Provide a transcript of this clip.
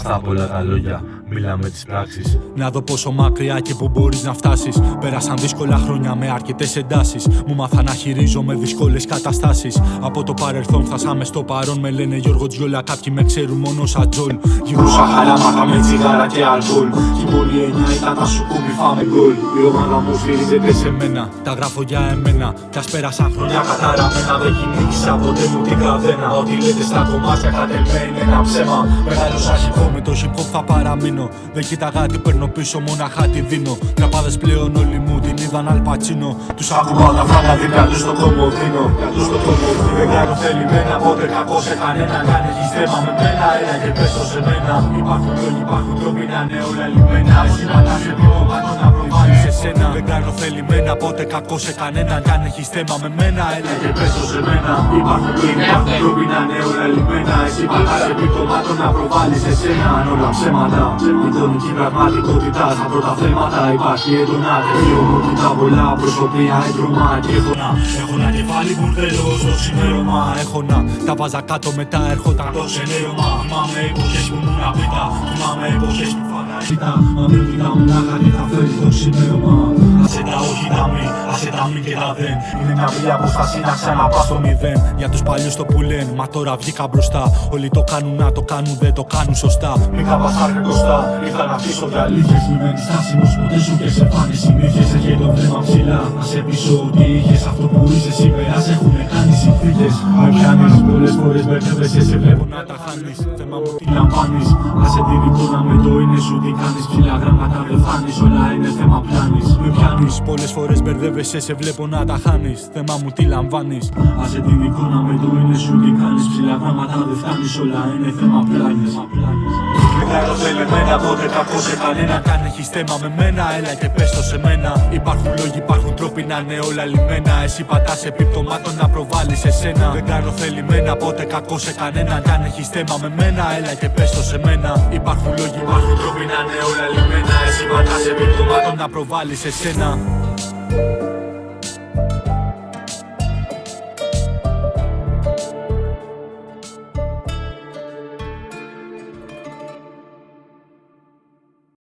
Αυτά πολλά τα λόγια, μιλάμε τις πράξεις. Να δω πόσο μακριά και που μπορείς να φτάσεις. Πέρασαν δύσκολα χρόνια με αρκετές εντάσεις. Μου μάθα να χειρίζομαι δύσκολες καταστάσεις. Από το παρελθόν φτάσαμε στο παρόν. Με λένε Γιώργο Τζιόλα, κάποιοι με ξέρουν μόνο σαν Τζολ. Γυρούσα χαράματα με τσιγάρα και αλκοόλ. Κι η μόνη εννιά ήταν τα σουκούμι φάμε γκολ. Η ομάδα μου σφυρίζεται σε μένα, τα γράφω για εμένα. Κι ας πέρασαν χρόνια καταραμένα, δεν κυνήγησα ποτέ μου την καδένα. Ό,τι λέτε στα κομμάτια κατεμένα είναι ένα ψέμα. Μεγάλωσα hip hop, με το hip hop θα παραμείνω. Δεν κοίταγα τι παίρνω πίσω, μοναχά τι δίνω. Τραπάδες πλέον όλοι μου την είδαν Αλπατσίνο. Τους ακούω τα φράγκα δίπλα τους στο κομμωδίνο. Δεν κάνω θελημένα, ποτέ κακό σε κανένα. Αν έχεις θέμα με μένα, έλα και πες το σε μένα. Υπάρχουν λόγοι, υπάρχουν τρόποι να είναι όλα λιμένα. Εσύ πατάς επίπεδο να προβάλλεις εσένα. Δεν κάνω θελημένα, ποτέ κακό σε κανέναν. Κι αν έχεις θέμα με μένα, έλα και πες το σε μένα. Υπάρχουν λόγοι, υπάρχουν τρόποι να είναι όλα λιμένα. Εσύ πατάς επίπεδο να προβάλλεις εσένα. Αν όλα ψέματα, εικονική πραγματικότητα στα πρώτα θέματα. Υπάρχει έντονα τελείο μου κοιτά πολλά προσωπία έντρωμα και έχω ένα κεφάλι μπουρδέλο στο ξημέρωμα. Έχω να τα βάζα κάτω, μετά έρχονταν το ξενέρωμα. Θυμάμαι εποχές που ήμουν απίτα, θυμάμαι εποχές που φαναρίτα. Μα μην κοιτά μονάχα τι θα φέρει το ξημέρωμα. Άσε τα όχι τα μη, άσε τα μη και τα δεν. Είναι μια απλή απόσταση να ξαναπάς στο μηδέν. Για τους παλιούς το που λένε, μα τώρα βγήκα μπροστά. Όλοι το κάνουν να το κάνουν, δεν το κάνουν σωστά. Μπήκα πασάρια μπροστά, ήρθα να αφήσω για αλήθειες. Μη μένεις στάσιμος, ποτέ σου και σε πάνε συνήθειες. Έχει το βλέμμα ψηλά, να σε πείσω ότι είχες. Αυτό που είσαι σήμερα σε έχουνε κάνει συνθήκες. Με πιάνεις πολλές φορές μπερδεύεσαι, σε βλέπω να τα χάνεις. Θέμα μου τι λαμβάνεις, άσε την εικόνα με το είναι σου τι κάνεις. Ψηλά γράμματα δεν φάνεις, όλα είναι θέμα πλάνης. Με πιάνεις πολλές φορές μπερδεύεσαι, σε βλέπω να τα χάνεις. Θέμα μου τι λαμβάνεις, άσε την εικόνα με το είναι σου τι κάνεις. Ψηλά γράμματα δεν φτάνεις, όλα είναι θέμα πλάνης. Δεν κάνω θελεμένα, ποτέ κακό σε κανένα. Κι αν έχεις θέμα με μένα, έλα και πες το σε μένα. Υπάρχουν λόγοι, υπάρχουν τρόποι να είναι όλα λιμένα. Εσύ πατάς επιπτωμάτων να προβάλλεις εσένα. Δεν κάνω θελημένα, ποτέ κακό σε κανένα. Κι αν έχεις θέμα με μένα, έλα και πες το σε μένα. Υπάρχουν λόγοι, υπάρχουν τρόποι να είναι όλα λιμένα. Εσύ πατάς επιπτωμάτων να προβάλλεις εσένα.